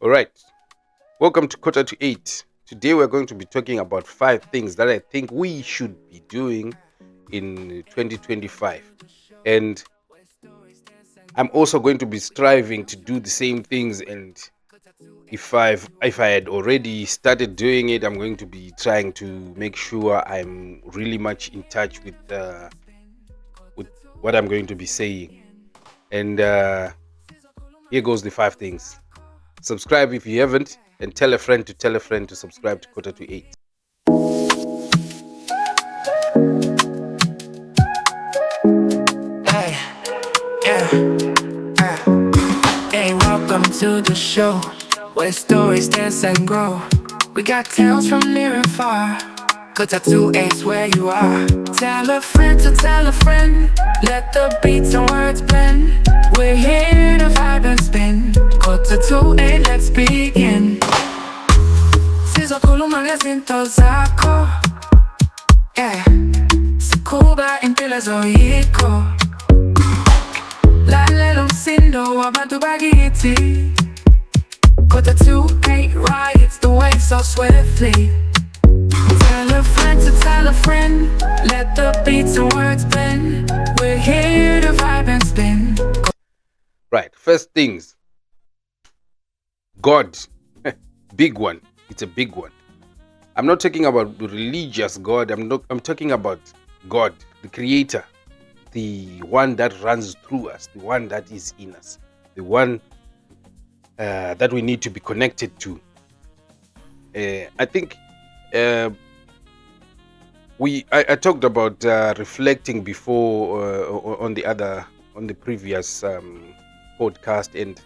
All right. Welcome to Kota2Eight. Today we're going to be talking about 5 things that I think we should be doing in 2025. And I'm also going to be striving to do the same things, and if I had already started doing it, I'm going to be trying to make sure I'm really much in touch with what I'm going to be saying. And here goes the 5 things. Subscribe if you haven't, and tell a friend to subscribe to Kota2Eight. Hey, hey, welcome to the show where stories dance and grow. We got tales from near and far. Kota2Eight's where you are. Tell a friend to tell a friend. Let the beats and words blend. We're here to vibe and spin. Kota2Eight, let's begin. Sizokhuluma ngezinto zakho. Sikuba impilo zoyikho. Lalela umsindo wabantu bakithi. Kota2Eight rides the wave so swiftly. Tell a friend to tell a friend. Let the beats and words blend. We're here to vibe and spin. Right, first things. God. Big one. It's a big one. I'm not talking about the religious God. I'm talking about God, the creator, the one that runs through us, the one that is in us, the one that we need to be connected to. I think I talked about reflecting before on the previous podcast, and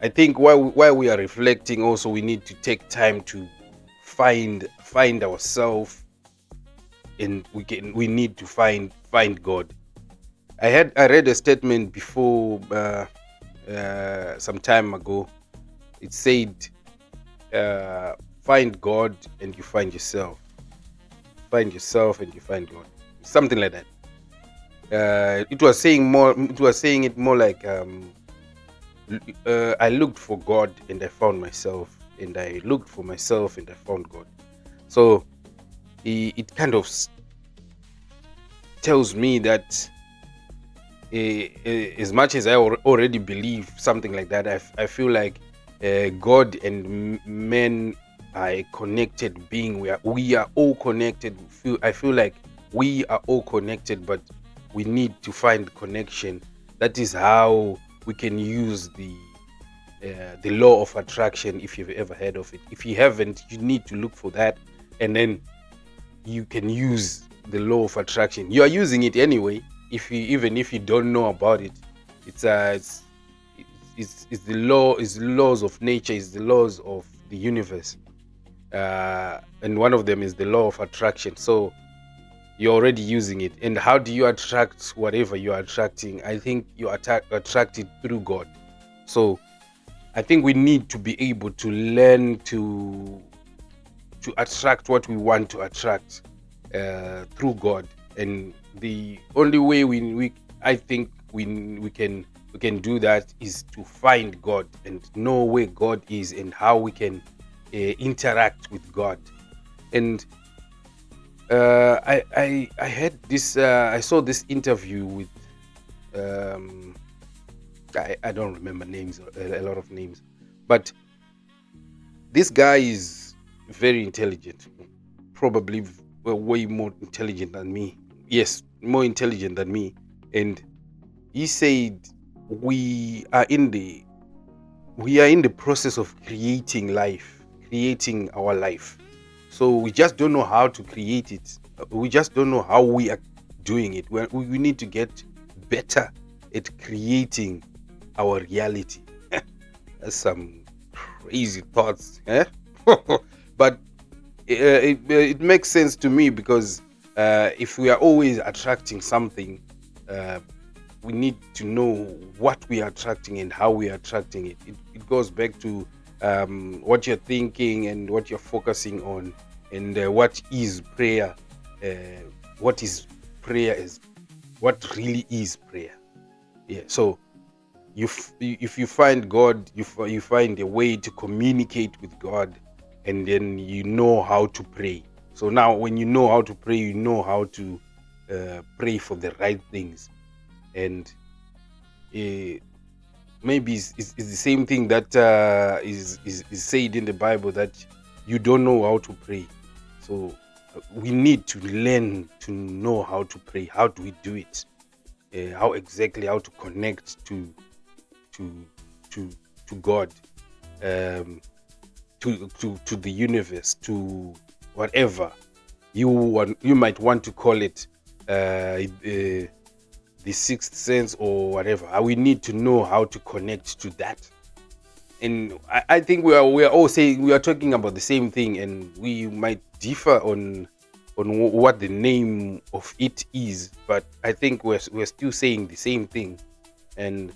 I think while we are reflecting, also we need to take time to find ourselves, and we need to find God. I read a statement before some time ago. It said, find God and you find yourself. Find yourself and you find God. Something like that. It was saying it more like I looked for God and I found myself, and I looked for myself and I found God. So it kind of tells me that as much as I already believe something like that, I feel like God and men are a connected being. We are all connected. I feel like we are all connected, but we need to find connection. That is how we can use the law of attraction, if you've ever heard of it. If you haven't, you need to look for that, and then you can use the law of attraction. You are using it anyway, even if you don't know about it. It's the laws of nature, it's the laws of the universe, and one of them is the law of attraction. So you're already using it. And how do you attract whatever you are attracting? I think you attract it through God. So I think we need to be able to learn to attract what we want to attract through God. And the only way I think we can do that is to find God and know where God is and how we can interact with God. And I had this. I saw this interview with. I don't remember names, a lot of names, but this guy is very intelligent, probably way more intelligent than me. Yes, more intelligent than me. And he said we are in the process of creating our life. So we just don't know how to create it. We just don't know how we are doing it. We need to get better at creating our reality. That's some crazy thoughts, eh? But it makes sense to me, because if we are always attracting something, we need to know what we are attracting and how we are attracting it. It goes back to what you're thinking and what you're focusing on, and what is prayer. What is prayer? What really is prayer? Yeah. So if you find God, you find a way to communicate with God, and then you know how to pray. So now, when you know how to pray, you know how to pray for the right things. And uh, maybe it's the same thing that is said in the Bible, that you don't know how to pray. So we need to learn to know how to pray. How do we do it? How exactly, how to connect to to to God, um, to the universe, to whatever you might want to call it, the sixth sense or whatever. We need to know how to connect to that. And I think we are all saying, we are talking about the same thing, and we might differ on what the name of it is, but I think we're still saying the same thing. And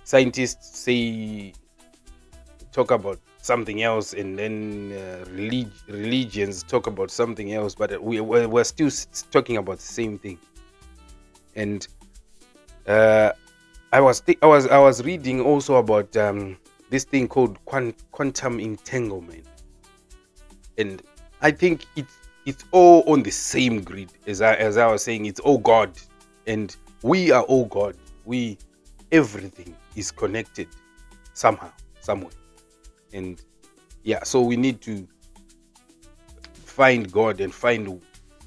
scientists talk about something else, and then religions talk about something else, but we're still talking about the same thing. And uh, I was reading also about this thing called quantum entanglement, and I think it's all on the same grid. As I was saying, it's all God, and we are all God. Everything is connected somehow, somewhere. And yeah, so we need to find God and find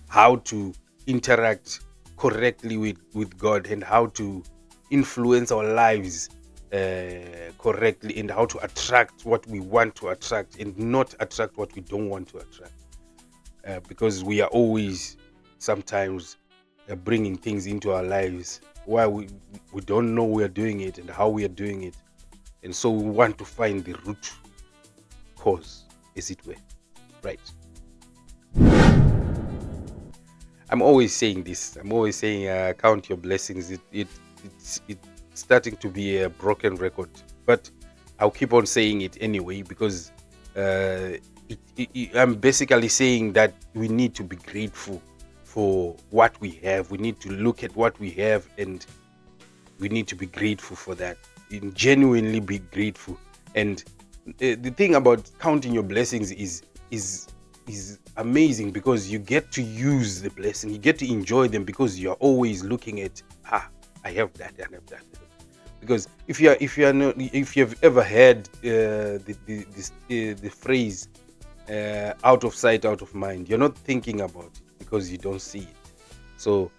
how to interact correctly with God, and how to influence our lives correctly, and how to attract what we want to attract, and not attract what we don't want to attract. Because we are always sometimes bringing things into our lives while we don't know we are doing it and how we are doing it. And so we want to find the root cause, as it were. Right. I'm always saying this. I'm always saying, count your blessings. It's starting to be a broken record, but I'll keep on saying it anyway, because I'm basically saying that we need to be grateful for what we have. We need to look at what we have, and we need to be grateful for that. And genuinely be grateful. And the thing about counting your blessings is amazing, because you get to use the blessing, you get to enjoy them, because you're always looking at, I have that, I have that. Because if you've ever heard the phrase, out of sight, out of mind, you're not thinking about it because you don't see it. So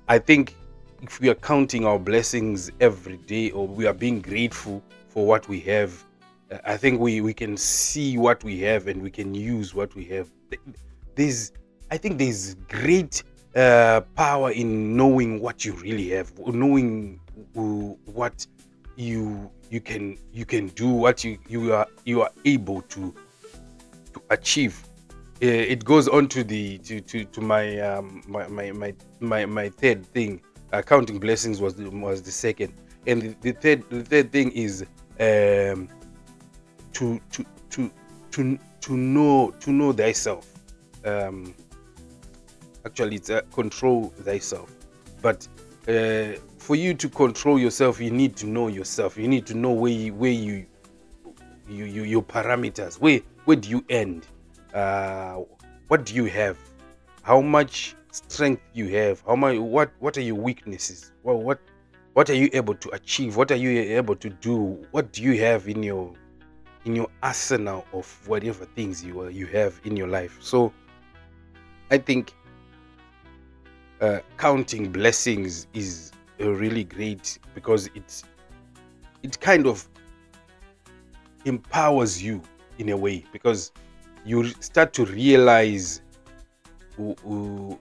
I think if we are counting our blessings every day, or we are being grateful for what we have, I think we can see what we have, and we can use what we have. I think there's great power in knowing what you really have, knowing what you can do, what you are able to achieve. It goes on to my third thing. Counting blessings was the second, and the third thing is to know thyself. Actually, it's control thyself. But for you to control yourself, you need to know yourself. You need to know where you your parameters. Where do you end? What do you have? How much strength you have? How much? What are your weaknesses? Well, what are you able to achieve? What are you able to do? What do you have in your arsenal of whatever things you have in your life? So I think counting blessings is really great, because it kind of empowers you in a way, because you start to realize who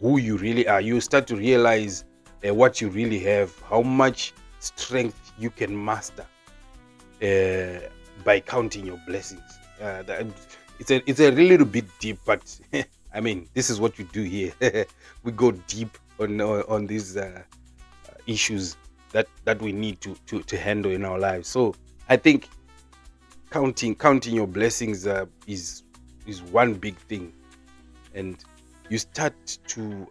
you really are. You start to realize what you really have, how much strength you can master by counting your blessings. It's a little bit deep, but I mean, this is what we do here. We go deep on these issues that we need to handle in our lives. So I think counting your blessings is one big thing. And you start to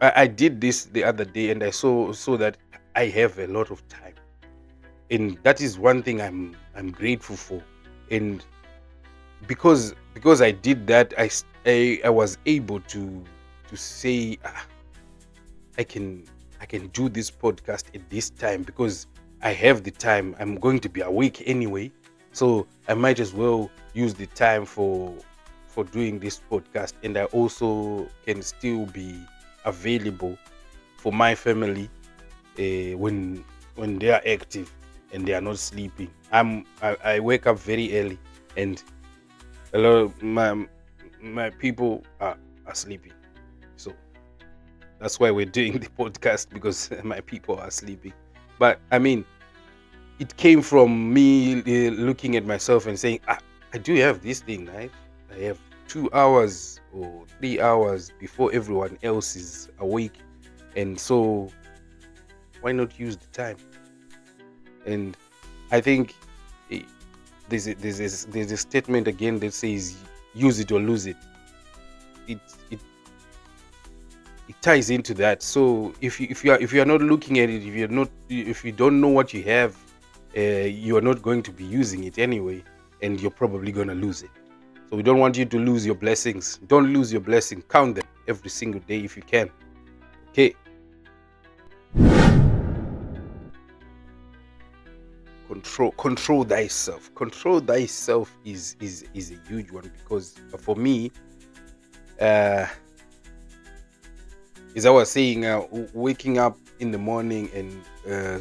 I did this the other day, and I saw that I have a lot of time. and that is one thing I'm grateful for. And because I did that, I was able to say, I can I can do this podcast at this time because I have the time. I'm going to be awake anyway, so I might as well use the time for doing this podcast, and I also can still be available for my family when they are active and they are not sleeping. I wake up very early, and a lot of my people are sleeping, so that's why we're doing the podcast, because my people are sleeping. But I mean, it came from me looking at myself and saying, I do have this thing, right? I have 2 hours or 3 hours before everyone else is awake, and so why not use the time? And I think eh, there's a statement again that says, use it or lose it. It it it ties into that. So if you are not looking at it, if you don't know what you have, you are not going to be using it anyway, and you're probably going to lose it. So we don't want you to lose your blessings. Don't lose your blessing. Count them every single day if you can. Okay. Control thyself. Control thyself is a huge one, because for me, as I was saying, waking up in the morning and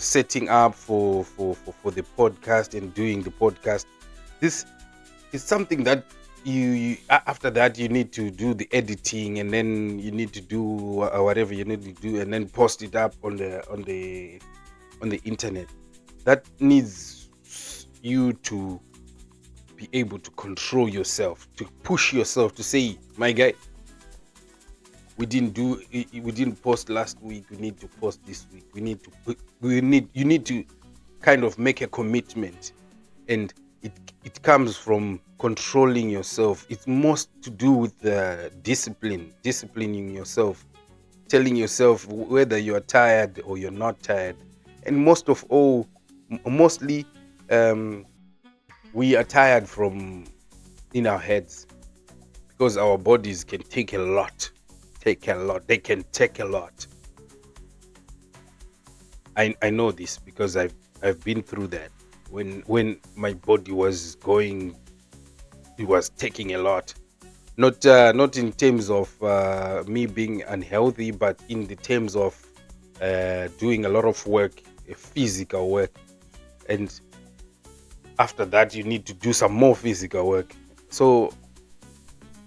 setting up for the podcast and doing the podcast, this is something that after that you need to do the editing, and then you need to do whatever you need to do, and then post it up on the internet. That needs you to be able to control yourself, to push yourself, to say, my guy, we didn't post last week, we need to post this week. You need to kind of make a commitment, and it comes from controlling yourself. It's most to do with disciplining yourself, telling yourself whether you're tired or you're not tired. And mostly we are tired from in our heads, because our bodies can take a lot. They can take a lot. I know this because I've been through that. When my body was going, it was taking a lot. Not in terms of me being unhealthy, but in the terms of doing a lot of work, physical work, and after that you need to do some more physical work. So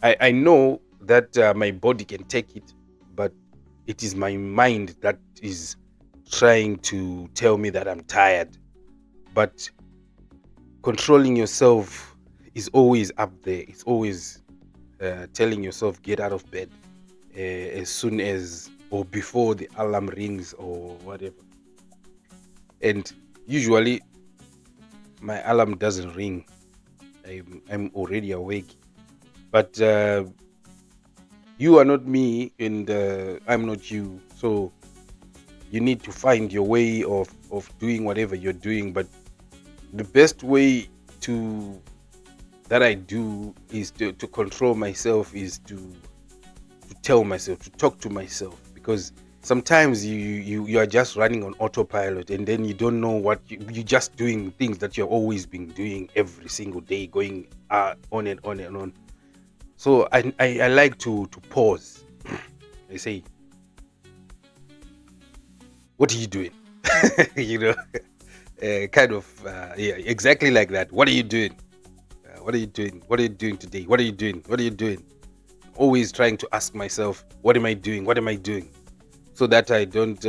I know that my body can take it, but it is my mind that is trying to tell me that I'm tired. But controlling yourself is always up there. It's always telling yourself, get out of bed as soon as or before the alarm rings or whatever. And usually my alarm doesn't ring. I'm already awake. But you are not me, and I'm not you. So you need to find your way of doing whatever you're doing. But the best way that I do is to control myself, is to tell myself, to talk to myself, because sometimes you are just running on autopilot, and then you don't know what you're just doing things that you've always been doing every single day, going on and on and on. So I like to pause. I say, what are you doing? you know kind of yeah, exactly like that. What are you doing? What are you doing? What are you doing today? What are you doing? What are you doing? Always trying to ask myself, what am I doing? What am I doing? So that I don't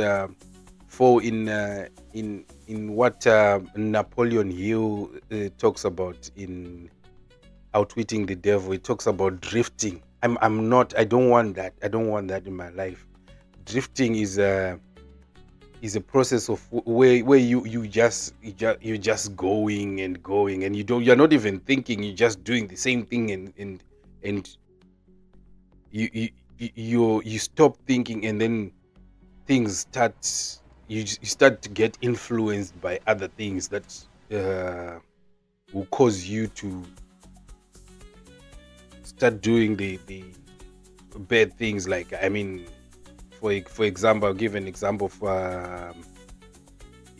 fall in what Napoleon Hill talks about in Outwitting the Devil. It talks about drifting. I don't want that. I don't want that in my life. Drifting is a process of where you're just going and going, and you're not even thinking. You're just doing the same thing, and you stop thinking, and then things start you start to get influenced by other things that will cause you to start doing the bad things. Like, I mean, for example, I'll give an example of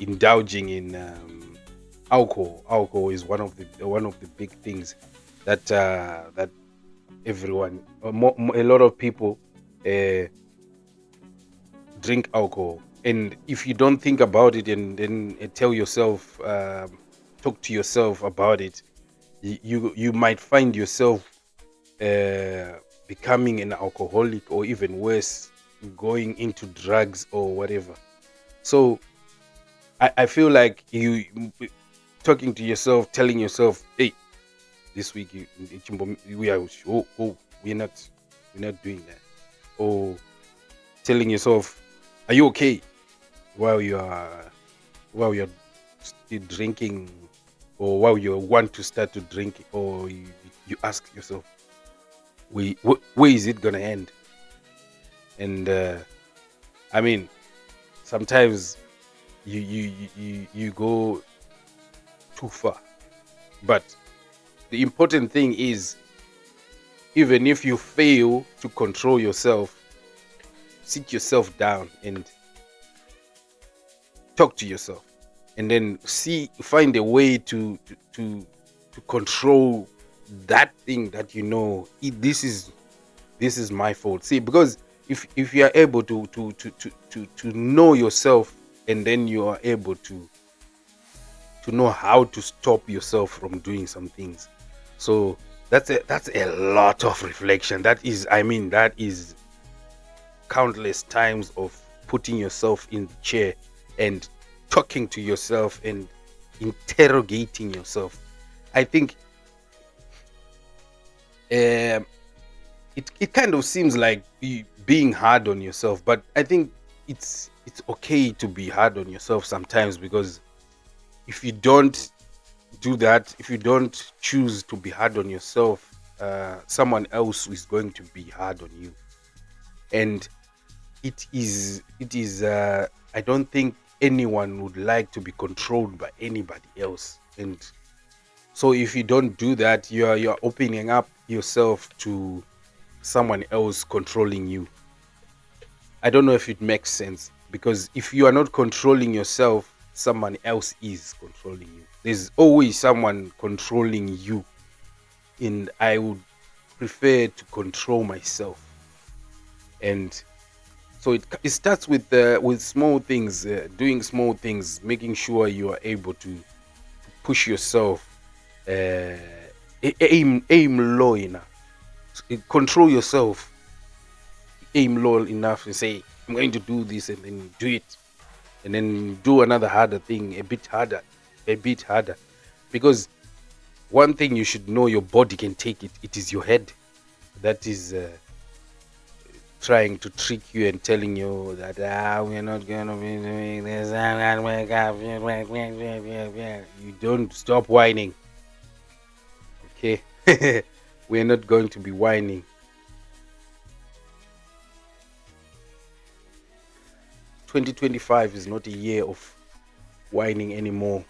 indulging in alcohol. Alcohol is one of the big things that that everyone, a lot of people drink alcohol. And if you don't think about it and then tell yourself, talk to yourself about it, you might find yourself becoming an alcoholic, or even worse, going into drugs or whatever. So I feel like you talking to yourself, telling yourself, hey, this week we are we're not doing that. Or telling yourself, are you okay, while you're still drinking, or while you want to start to drink, or you ask yourself, where is it gonna end? And I mean, sometimes you go too far. But the important thing is, even if you fail to control yourself, sit yourself down and talk to yourself, and then find a way to control that thing that this is my fault. See, because if you are able to know yourself, and then you are able to know how to stop yourself from doing some things. So that's a lot of reflection. That is countless times of putting yourself in the chair and talking to yourself and interrogating yourself. I think it kind of seems like being hard on yourself, but I think it's okay to be hard on yourself sometimes, because if you don't do that, if you don't choose to be hard on yourself, someone else is going to be hard on you. And it is I don't think anyone would like to be controlled by anybody else. And so if you don't do that, you're opening up yourself to someone else controlling you. I don't know if it makes sense, because if you are not controlling yourself, someone else is controlling you. There's always someone controlling you, and I would prefer to control myself. And so it starts with small things, doing small things, making sure you are able to push yourself, aim low enough, control yourself, aim low enough, and say, I'm going to do this, and then do it, and then do another harder thing, a bit harder, because one thing you should know, your body can take it. It is your head that is trying to trick you and telling you that we're not gonna be doing this. You don't stop whining, okay? We're not going to be whining. 2025 is not a year of whining anymore.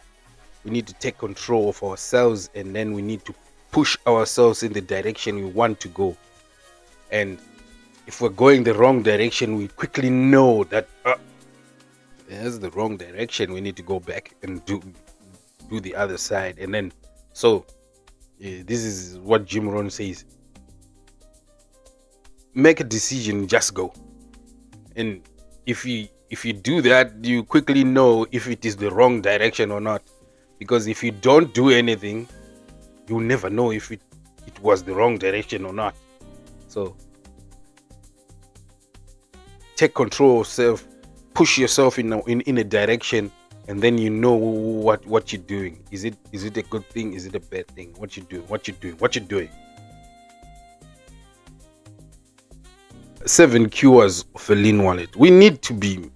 We need to take control of ourselves, and then we need to push ourselves in the direction we want to go. And if we're going the wrong direction, we quickly know that there's the wrong direction. We need to go back and do the other side. And then, so this is what Jim Rohn says: make a decision, just go. And if you do that, you quickly know if it is the wrong direction or not. Because if you don't do anything, you'll never know if it was the wrong direction or not. So take control of yourself, push yourself in a direction, and then you know what you're doing. Is it a good thing? Is it a bad thing? What you're doing. 7 cures of a lean wallet. We need to be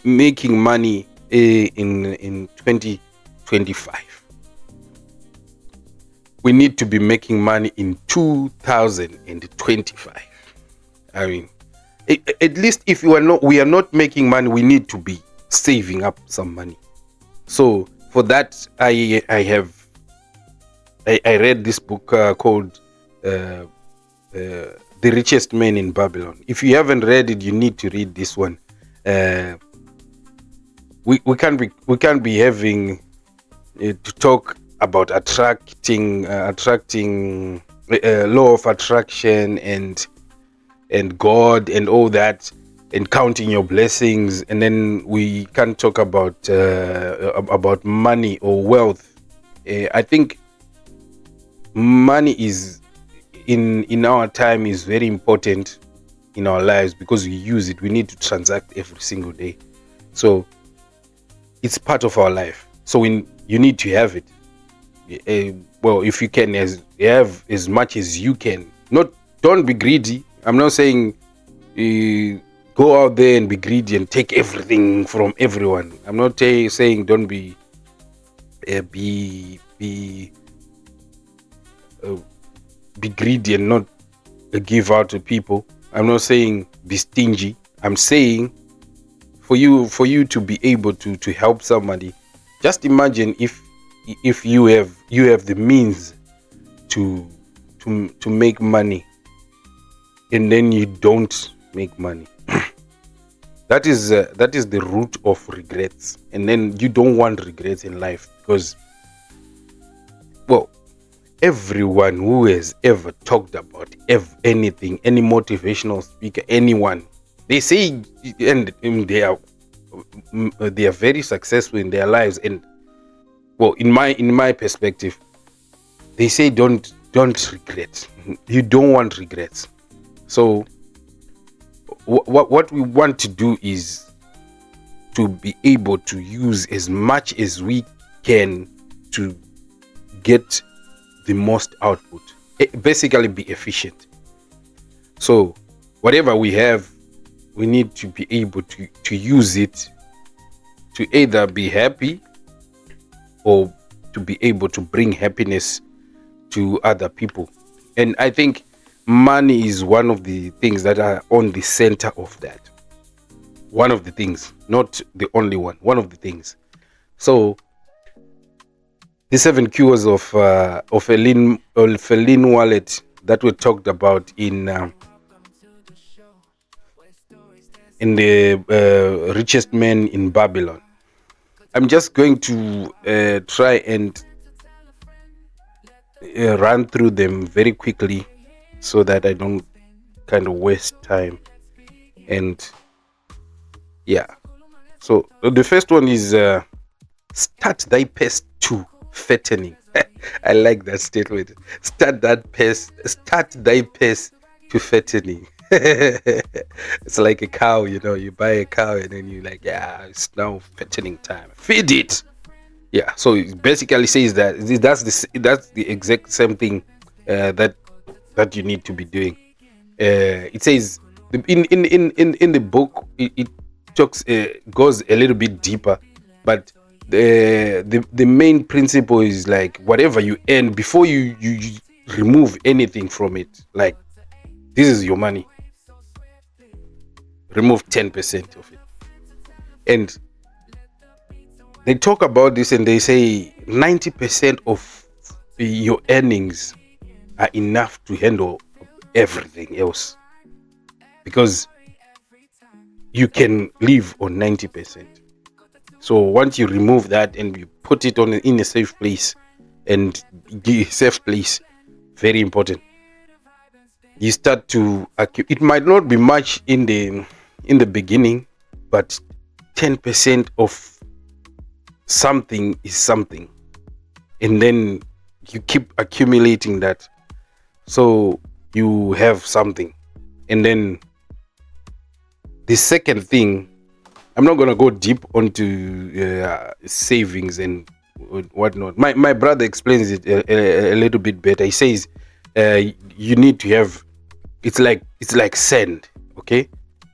making money in 2025. We need to be making money in 2025. I mean, at least if we are not making money, we need to be saving up some money. So for that, I read this book called The Richest Man in Babylon. If you haven't read it, you need to read this one. We can't be having to talk about attracting law of attraction and God and all that, and counting your blessings, and then we can't talk about money or wealth. I think money is in our time is very important in our lives because we use it. We need to transact every single day, so it's part of our life. So you need to have it. Well, if you can, have as much as you can. Don't be greedy. I'm not saying go out there and be greedy and take everything from everyone. I'm not saying don't be greedy and not give out to people. I'm not saying be stingy. I'm saying for you to be able to help somebody. Just imagine if you have the means to make money, and then you don't make money. that is the root of regrets, and then you don't want regrets in life, because, well, everyone who has ever talked about anything, any motivational speaker, anyone, they say, and they are very successful in their lives, and, well, in my perspective, they say don't regret. You don't want regrets. So what we want to do is to be able to use as much as we can to get the most output. Basically, be efficient. So whatever we have, we need to be able to use it to either be happy or to be able to bring happiness to other people. And I think money is one of the things that are on the center of that. One of the things, not the only one. One of the things. So the 7 cures of a lean wallet that we talked about in the Richest Man in Babylon. I'm just going to try and run through them very quickly so that I don't kind of waste time. And yeah, so the first one is start thy pace to fattening. I like that statement. Start thy pace to fattening. It's like a cow, you buy a cow and then you're like, yeah, it's now fattening time, feed it. Yeah, so it basically says that that's the exact same thing that you need to be doing. It says in the book, it talks goes a little bit deeper, but the main principle is like, whatever you earn, before you remove anything from it, like, this is your money, remove 10% of it. And they talk about this and they say 90% of your earnings are enough to handle everything else, because you can live on 90%. So once you remove that and you put it in a safe place, and safe place, very important, you start to it might not be much in the beginning, but 10% of something is something, and then you keep accumulating that, so you have something. And then the second thing, I'm not going to go deep onto savings and whatnot. My brother explains it a little bit better. He says you need to have, it's like sand, okay?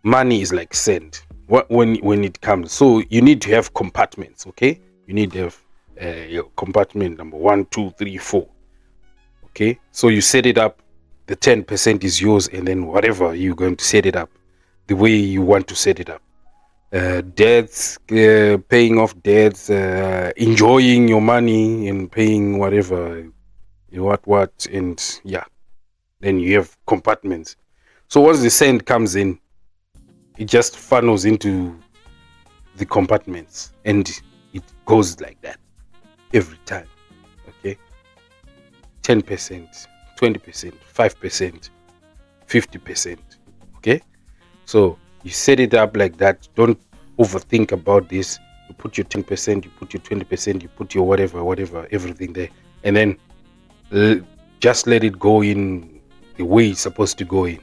Money is like sand when it comes. So you need to have compartments, okay? You need to have your compartment number 1, 2, 3, 4. Okay, so you set it up, the 10% is yours, and then whatever you're going to set it up, the way you want to set it up. debts, paying off debts, enjoying your money and paying whatever, what, and yeah. Then you have compartments. So once the sand comes in, it just funnels into the compartments, and it goes like that every time. Okay, 10%, 20%, 5%, 50%. Okay, so you set it up like that. Don't overthink about this. You put your 10%, you put your 20%, you put your whatever, everything there, and then just let it go in the way it's supposed to go in.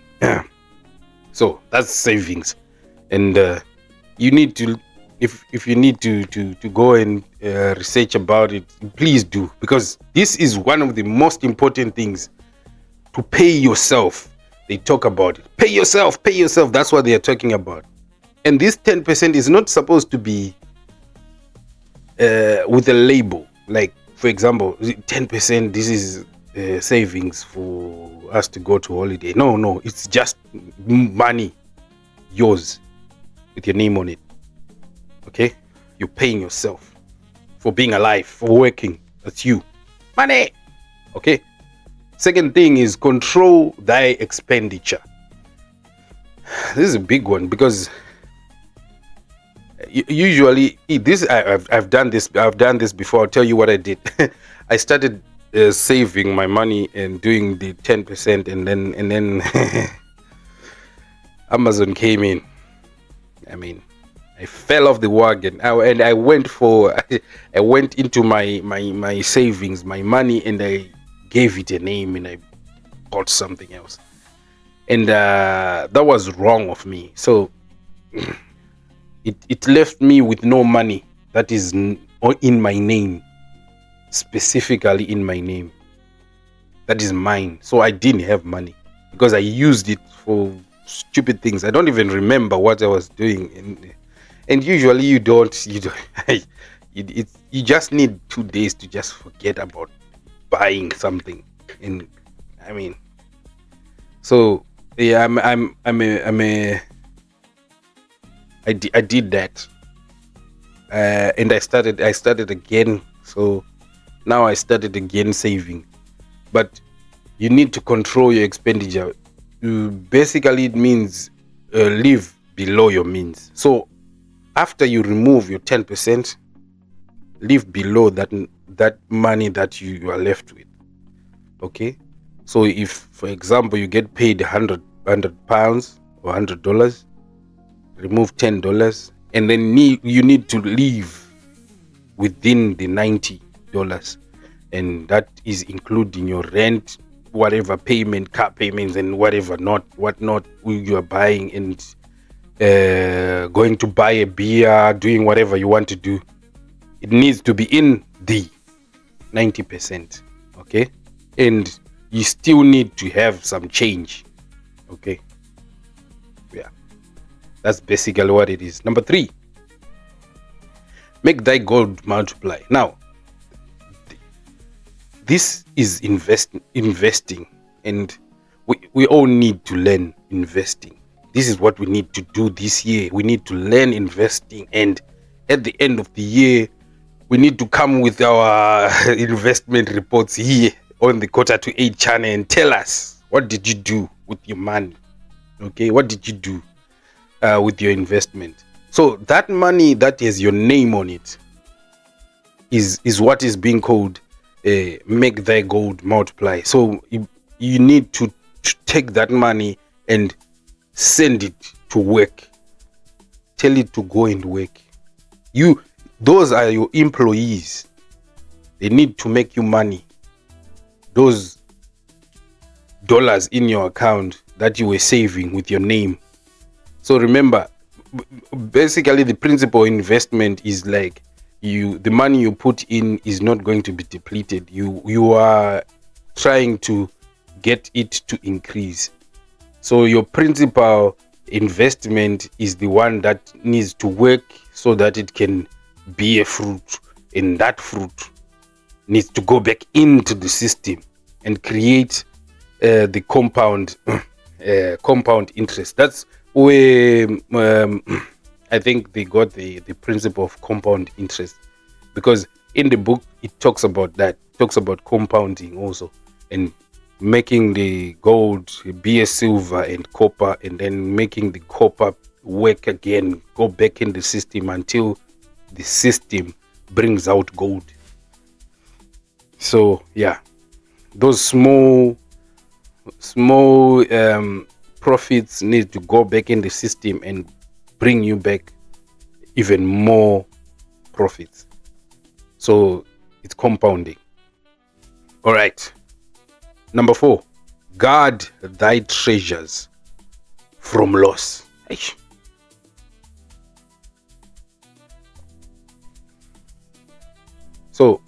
So that's savings, and you need to, if you need to go and research about it, please do, because this is one of the most important things. To pay yourself, they talk about it. Pay yourself. That's what they are talking about. And this 10% is not supposed to be with a label. Like, for example, 10%, this is savings for us to go to holiday. No, it's just money, yours, with your name on it. Okay, you're paying yourself for being alive, for working. That's you. Money. Okay. Second thing is control thy expenditure. This is a big one, because usually this I've done this before. I'll tell you what I did. I started saving my money and doing the 10%, and then Amazon came in. I mean, I fell off the wagon, and I went into my savings, my money, and I gave it a name, and I bought something else, and that was wrong of me. So it left me with no money that is in my name, specifically in my name, that is mine. So I didn't have money because I used it for stupid things. I don't even remember what I was doing, and usually you don't you just need 2 days to just forget about buying something. And I mean, so yeah, I did that, and I started again. So now I started again saving, but you need to control your expenditure. Basically, it means live below your means. So after you remove your 10%, live below that money that you are left with. Okay, so if, for example, you get paid 100 pounds or $100, remove $10, and then you need to live within the $90, and that is including your rent, whatever payment, car payments, and whatnot you are buying, and going to buy a beer, doing whatever you want to do. It needs to be in the 90%. Okay, and you still need to have some change. Okay, yeah, that's basically what it is. Number 3, make thy gold multiply. Now, this is investing, and we all need to learn investing. This is what we need to do this year. We need to learn investing, and at the end of the year, we need to come with our investment reports here on the Kota2Eight channel and tell us, what did you do with your money? Okay, what did you do with your investment? So that money that has your name on it is what is being called make thy gold multiply. So you need to take that money and send it to work. Tell it to go and work. Those are your employees. They need to make you money. Those dollars in your account that you were saving with your name. So remember, basically the principal investment is like the money you put in is not going to be depleted. You are trying to get it to increase. So your principal investment is the one that needs to work so that it can be a fruit, and that fruit needs to go back into the system and create the compound interest. That's where I think they got the principle of compound interest, because in the book it talks about that, talks about compounding also, and making the gold be a silver and copper, and then making the copper work again, go back in the system until the system brings out gold. So yeah, those small profits need to go back in the system and bring you back even more profits. So it's compounding. All right. Number 4, guard thy treasures from loss. Eish. So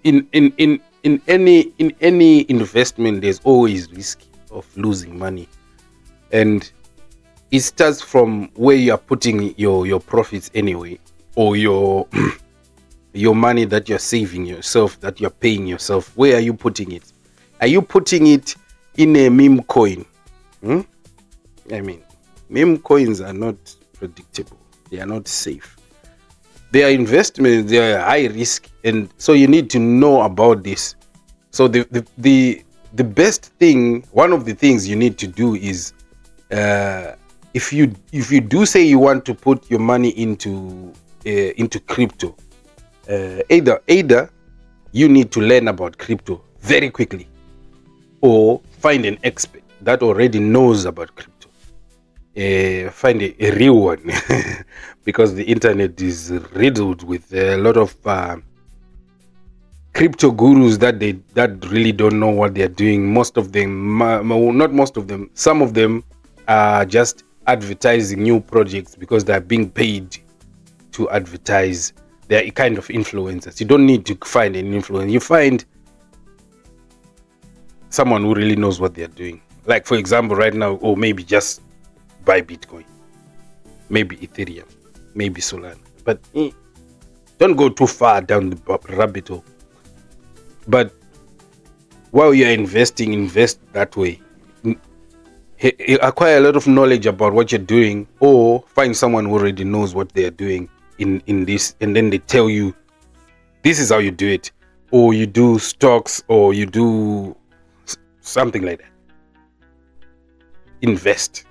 in any investment, there's always risk of losing money, and it starts from where you are putting your profits anyway, or your your money that you're saving yourself, that you're paying yourself. Where are you putting it? Are you putting it in a meme coin? I mean, meme coins are not predictable, they are not safe. They are investments, they are high risk, and so you need to know about this. So the best thing, one of the things you need to do is, if you do say you want to put your money into crypto, either you need to learn about crypto very quickly, or find an expert that already knows about crypto. Find a real one, because the internet is riddled with a lot of crypto gurus that really don't know what they're doing. Most of them, not most of them, some of them are just advertising new projects because they're being paid to advertise. They're a kind of influencers. You don't need to find an influencer. You find someone who really knows what they're doing. Like, for example, right now, or maybe just buy Bitcoin, maybe Ethereum, maybe Solana, but don't go too far down the rabbit hole. But while you're investing, invest that way. Acquire a lot of knowledge about what you're doing, or find someone who already knows what they're doing in this, and then they tell you this is how you do it, or you do stocks, or you do something like that. Invest.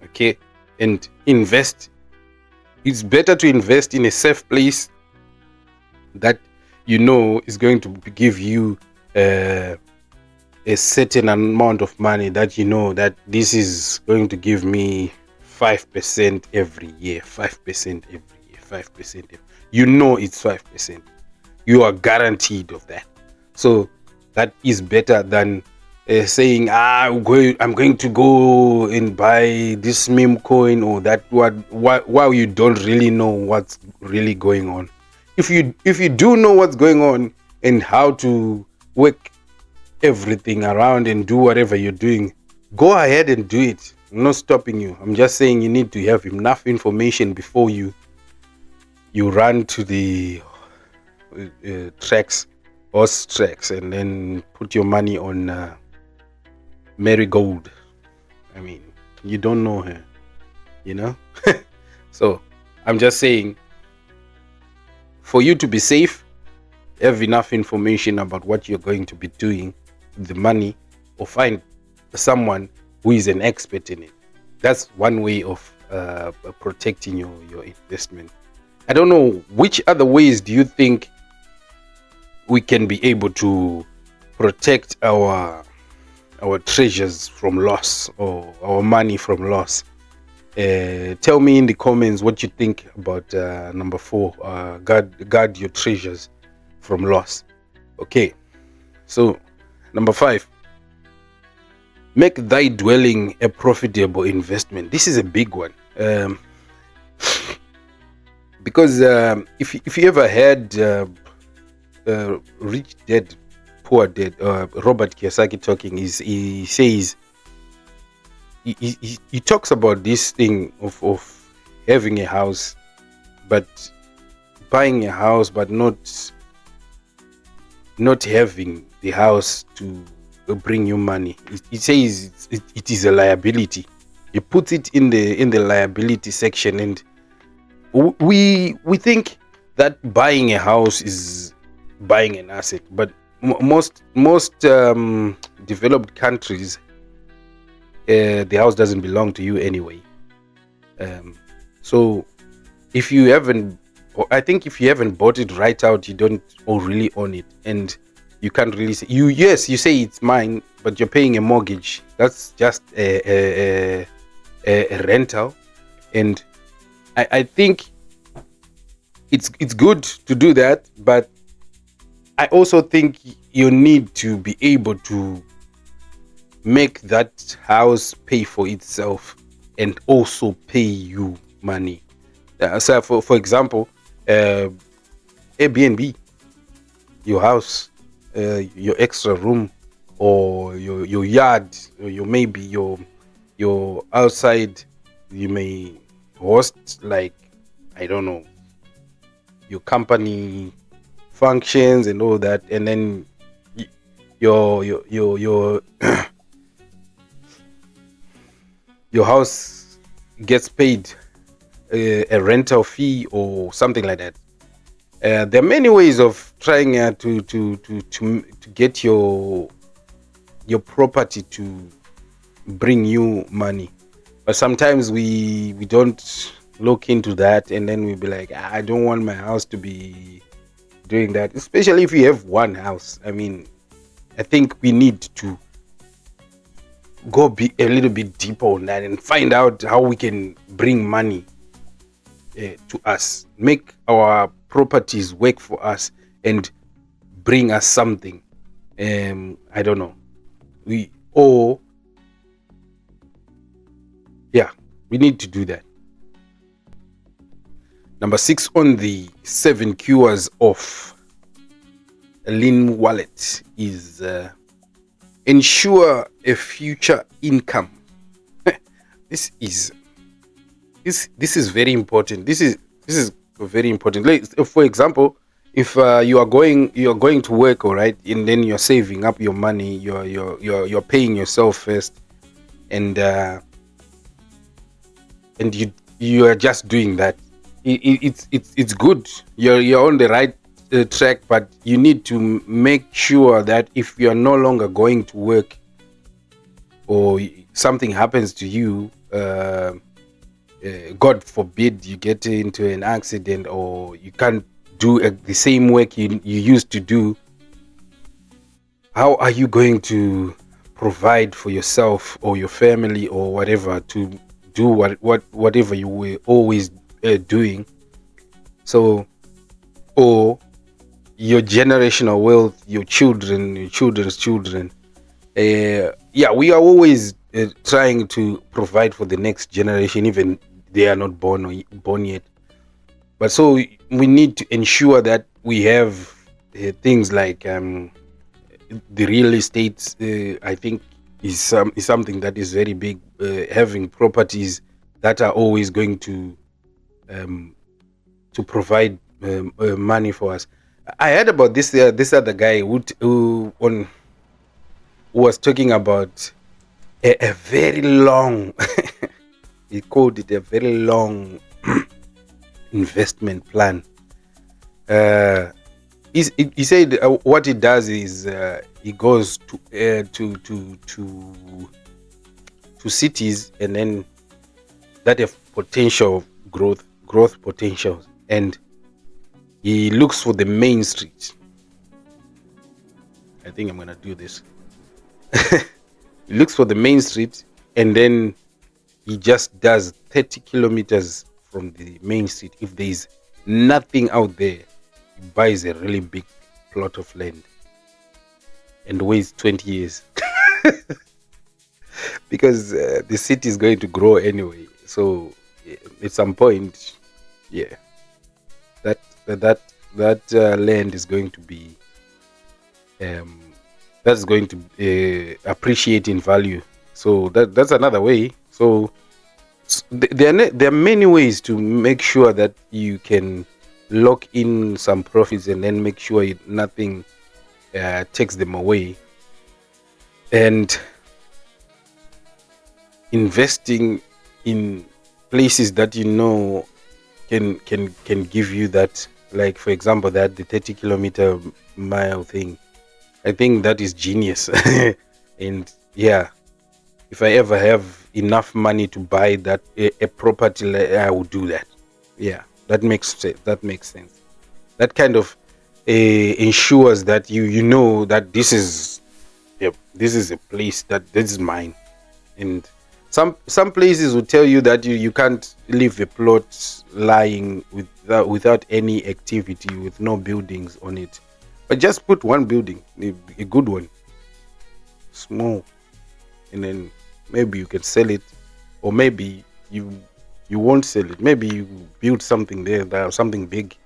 Okay, and invest. It's better to invest in a safe place that you know is going to give you a certain amount of money, that you know that this is going to give me 5% every year, 5% every year, 5%. You know it's 5%. You are guaranteed of that. So that is better than saying, I'm going to go and buy this meme coin or that one, while you don't really know what's really going on. If you do know what's going on and how to work everything around and do whatever you're doing, go ahead and do it. I'm not stopping you. I'm just saying you need to have enough information before you run to the horse tracks, and then put your money on marigold. I mean, you don't know her, you know. So I'm just saying, for you to be safe, have enough information about what you're going to be doing with the money, or find someone who is an expert in it. That's one way of protecting your investment. I don't know, which other ways do you think we can be able to protect our treasures from loss, or our money from loss? Tell me in the comments what you think about number 4, guard your treasures from loss. Okay, so number 5, make thy dwelling a profitable investment. This is a big one, because if you ever had Rich Dad Poor Dad, Robert Kiyosaki talking, he says, he talks about this thing of having a house, but buying a house, but not having the house to bring you money. He says it is a liability. He puts it in the liability section, and we think that buying a house is buying an asset, but most developed countries, the house doesn't belong to you anyway. So if you haven't, or I think if you haven't bought it right out, you don't really own it, and you can't really say yes, you say it's mine, but you're paying a mortgage. That's just a rental. And I think it's good to do that, but I also think you need to be able to make that house pay for itself and also pay you money. So for example, Airbnb, your house, your extra room, or your yard, or your outside, you may host, like, I don't know, your company functions and all that, and then your your house gets paid a rental fee or something like that. There are many ways of trying to get your property to bring you money, but sometimes we don't look into that, and then we'll be like, I don't want my house to be doing that, especially if you have one house. I mean, I think we need to go be a little bit deeper on that and find out how we can bring money to us, make our properties work for us and bring us something. I don't know, we need to do that. Number 6 on the 7 cures of a lean wallet is ensure a future income. This is very important. This is very important. Like, for example, if you are going to work, all right, and then you're saving up your money, you're paying yourself first, and you are just doing that. It's good. You're on the right track, but you need to make sure that if you're no longer going to work, or something happens to you, God forbid you get into an accident, or you can't do the same work you used to do, how are you going to provide for yourself or your family or whatever, to do whatever you were always doing? So, or your generational wealth, your children, your children's children. We are always trying to provide for the next generation, even they are not born yet. But so we need to ensure that we have things like the real estate. I think is something that is very big. Having properties that are always going to provide money for us. I heard about this other guy who was talking about a very long he called it a very long investment plan. He said what he does is he goes to cities, and then that have potential growth potentials, and he looks for the main street. I think I'm gonna do this. He looks for the main street, and then he just does 30 kilometers from the main street. If there is nothing out there, he buys a really big plot of land and waits 20 years because the city is going to grow anyway. So at some point, that land is going to be that's going to appreciate in value. So that's another way. So there are many ways to make sure that you can lock in some profits, and then make sure nothing takes them away. And investing in places that you know can give you that, like for example that the 30 mile thing. I think that is genius. And yeah, if I ever have enough money to buy that a property, I would do that. Yeah, that makes sense. That makes sense. That kind of ensures that you know that this is a place that this is mine. And some places will tell you that you can't leave a plot lying without any activity, with no buildings on it. But just put one building, a good one, small, and then maybe you can sell it, or maybe you won't sell it. Maybe you build something there, something big,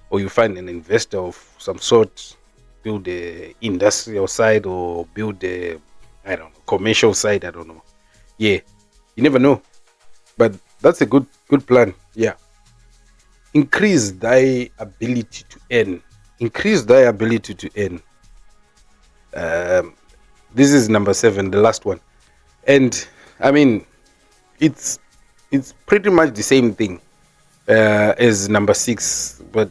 or you find an investor of some sort, build a industrial side, or build a, I don't know, commercial side. I don't know. Yeah, you never know, but that's a good plan. Yeah, increase thy ability to earn. Increase thy ability to earn. This is number 7, the last one, and I mean, it's it's pretty much the same thing as number 6, but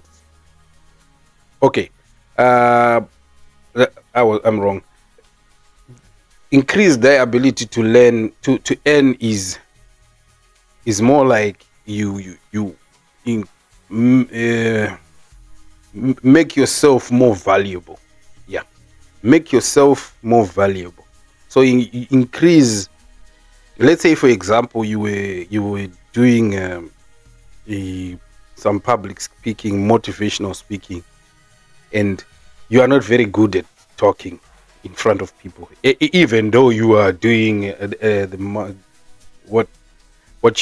okay. Uh, I'm wrong. Increase their ability to learn to earn is more like you in, make yourself more valuable. Yeah, make yourself more valuable. So increase. Let's say, for example, you were doing some public speaking, motivational speaking, and you are not very good at talking in front of people, even though you are doing what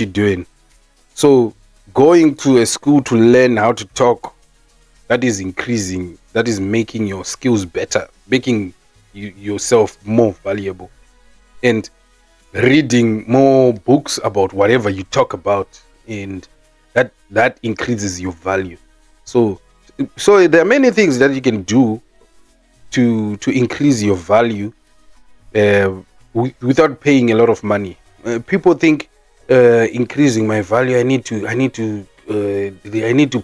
you're doing. So going to a school to learn how to talk, that is increasing, that is making your skills better, making yourself more valuable. And reading more books about whatever you talk about, and that increases your value. So there are many things that you can do to increase your value without paying a lot of money. People think increasing my value, I need to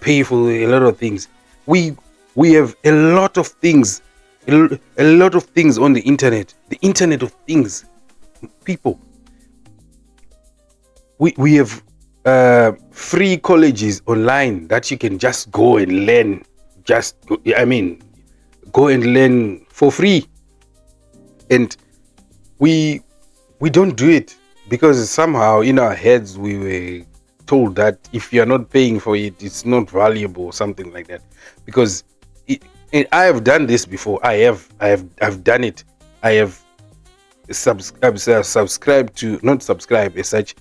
pay for a lot of things. We have a lot of things, a lot of things on the internet, the internet of things. People, we have free colleges online that you can just go and learn. Go and learn for free. And we don't do it because somehow in our heads we were told that if you're not paying for it, it's not valuable or something like that. Because and I have done this before. I've done it. I have subscribed to, not subscribe as such.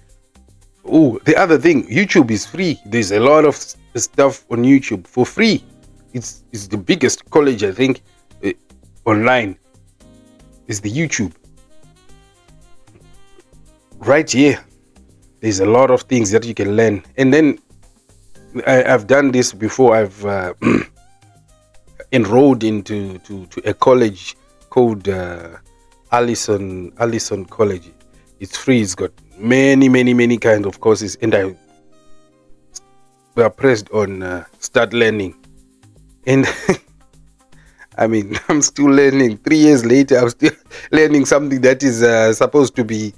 Oh, the other thing, YouTube is free. There's a lot of stuff on YouTube for free. It's the biggest college, I think, online is the YouTube. Right here, there's a lot of things that you can learn. And then I've done this before. I've enrolled into a college called Allison College. It's free. It's got many kinds of courses, and we are pressed on start learning. And I mean, I'm still learning. 3 years later, I'm still learning something that is supposed to be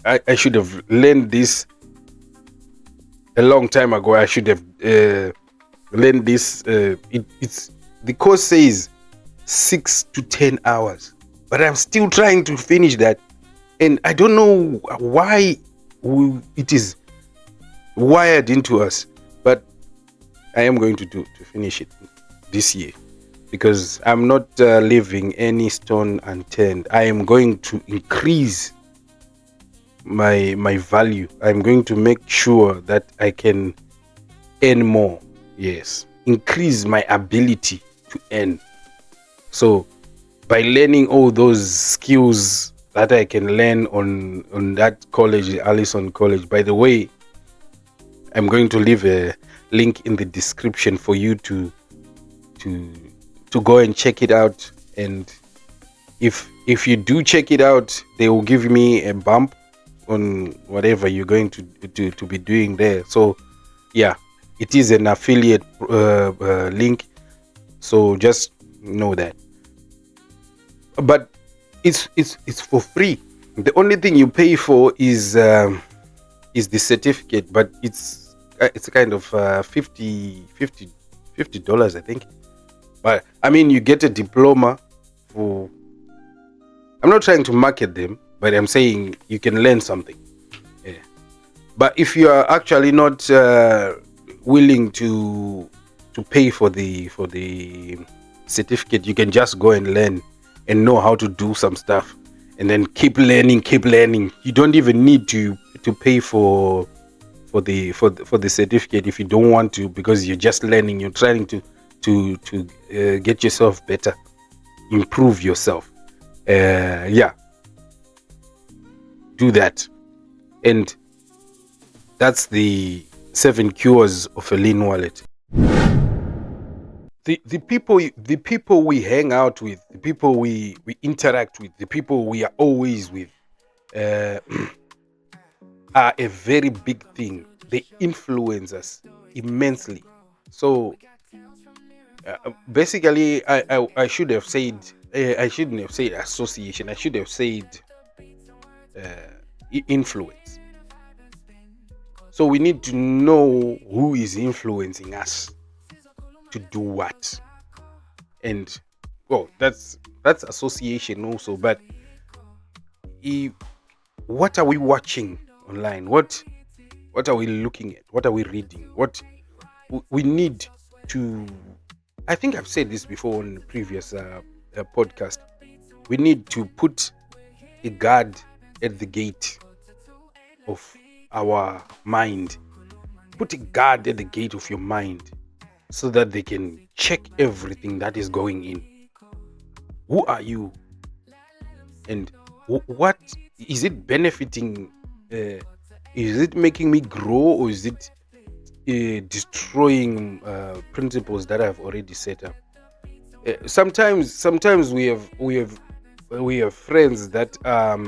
I should have learned this a long time ago. I should have learned this. It's the course says 6 to 10 hours, but I'm still trying to finish that, and I don't know why it is wired into us, but I am going to finish it this year, because I'm not leaving any stone unturned. I am going to increase my value. I'm going to make sure that I can earn more. Yes, increase my ability to earn. So by learning all those skills that I can learn on that college, Allison College. By the way, I'm going to leave a link in the description for you to go and check it out and if you do check it out, they will give me a bump on whatever you're going to be doing there. So yeah, it is an affiliate link, so just know that. But it's for free. The only thing you pay for is the certificate, but it's a kind of $50 I think. But I mean, you get a diploma for. I'm not trying to market them, but I'm saying you can learn something. Yeah. But if you are actually not willing to pay for the certificate, you can just go and learn and know how to do some stuff, and then keep learning. You don't even need to pay for the certificate if you don't want to, because you're just learning. You're trying to get yourself better, improve yourself. Yeah, do that. And that's the 7 cures of a lean wallet. The people we hang out with, the people we interact with, the people we are always with, uh, are a very big thing. They influence us immensely. So basically, I should have said, I shouldn't have said association. I should have said influence. So we need to know who is influencing us to do what. And well, that's association also. But what are we watching online? What are we looking at? What are we reading? What we need to. I think I've said this before on the previous podcast. We need to put a guard at the gate of our mind. Put a guard at the gate of your mind, so that they can check everything that is going in. Who are you? And what is it benefiting? Is it making me grow, or is it destroying principles that I've already set up? Sometimes we have friends that are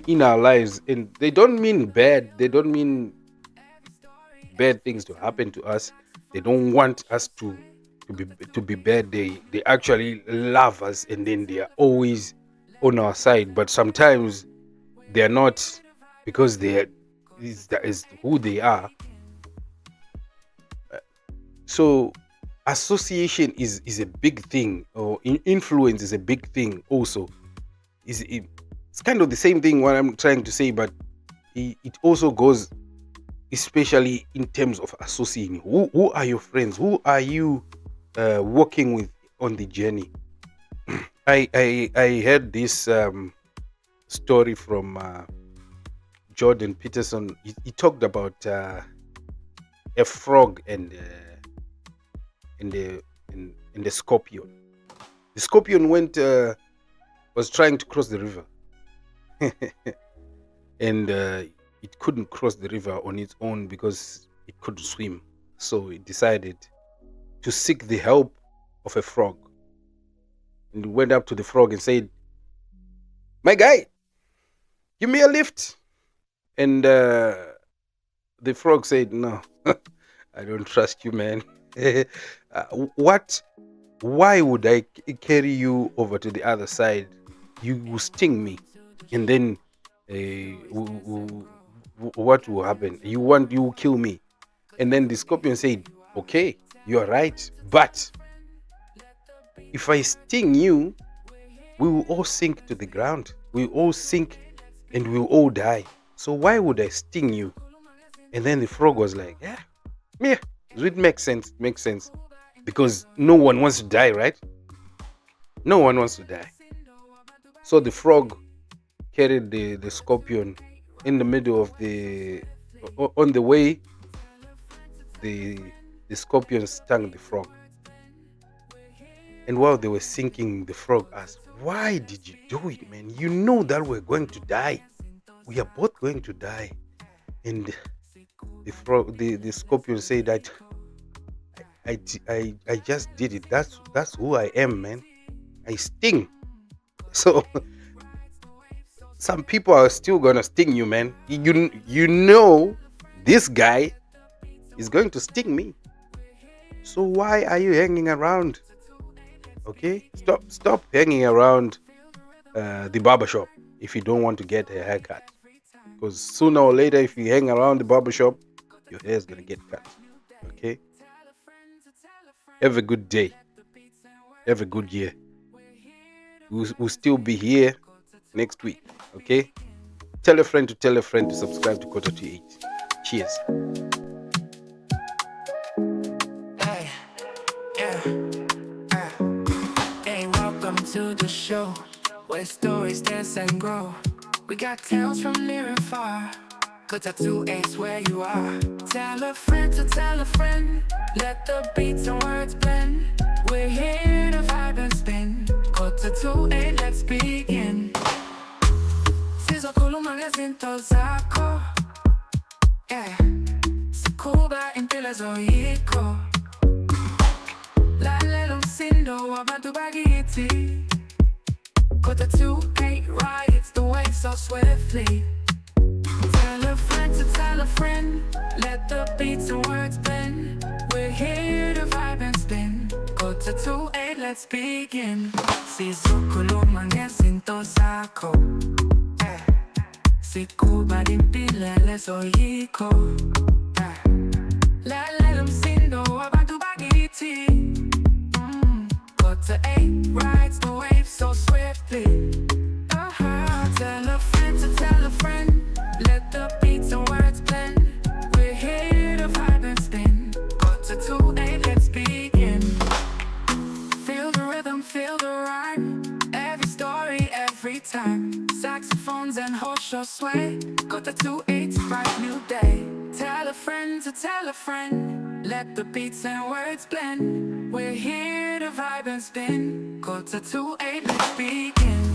in our lives, and they don't mean bad. They don't mean bad things to happen to us. They don't want us to be bad. They actually love us, and then they are always on our side. But sometimes they are not, because that is who they are. So association is a big thing, or influence is a big thing also. It's kind of the same thing what I'm trying to say, but it also goes, especially in terms of associating. Who are your friends? Who are you working with on the journey? I heard this story from Jordan Peterson. He talked about a frog and the scorpion. The scorpion was trying to cross the river, and it couldn't cross the river on its own because it couldn't swim. So it decided to seek the help of a frog, and went up to the frog and said, "My guy, give me a lift." And the frog said, "No, I don't trust you, man. What? Why would I carry you over to the other side? You will sting me, and then what will happen? You will kill me." And then the scorpion said, "Okay, you are right, but if I sting you, we will all sink to the ground. We will all sink, and we will all die. So why would I sting you?" And then the frog was like, "Yeah, it makes sense. Makes sense, because no one wants to die, right? No one wants to die." So the frog carried the scorpion in the middle of on the way. The scorpion stung the frog, and while they were sinking, the frog asked, "Why did you do it, man? You know that we're going to die. We are both going to die." And the scorpion said that I just did it. That's who I am, man. I sting. So some people are still gonna sting you, man. You know this guy is going to sting me. So why are you hanging around? Okay, stop hanging around the barbershop if you don't want to get a haircut. Because sooner or later, if you hang around the barbershop, your hair is gonna get cut. Okay. Have a good day. Have a good year. We'll still be here next week. Okay. Tell a friend to subscribe to Kota2Eight. Cheers. Hey, yeah, hey, welcome to the show where stories dance and grow. We got tales from near and far. Kota2Eight's where you are. Tell a friend to tell a friend. Let the beats and words blend. We're here to vibe and spin. Kota2Eight, let's begin. Sizokhuluma ngezinto zakho. Yeah. Sikuba impilo zoyikho. Lalela umsindo wabantu bakithi. Kota2Eight rides the wave so swiftly. Tell a friend to tell a friend. Let the beats and words blend. We're here to vibe and spin. Kota2Eight, let's begin. Sizokhuluma ngezinto zakho. Sikuba impilo zoyikho. Lalela umsindo wabantu bakithi. Kota2Eight rides the wave so swiftly. Tell a friend to tell a friend. Let the beats and words blend. We're here to vibe and spin. Kota2Eight, let's begin. Feel the rhythm, feel the rhyme. Every story, every time. Saxophones and horse show sway. Kota2Eight's bright new day. Tell a friend to tell a friend. Let the beats and words blend. We're here to vibe and spin. Kota2Eight, let's begin.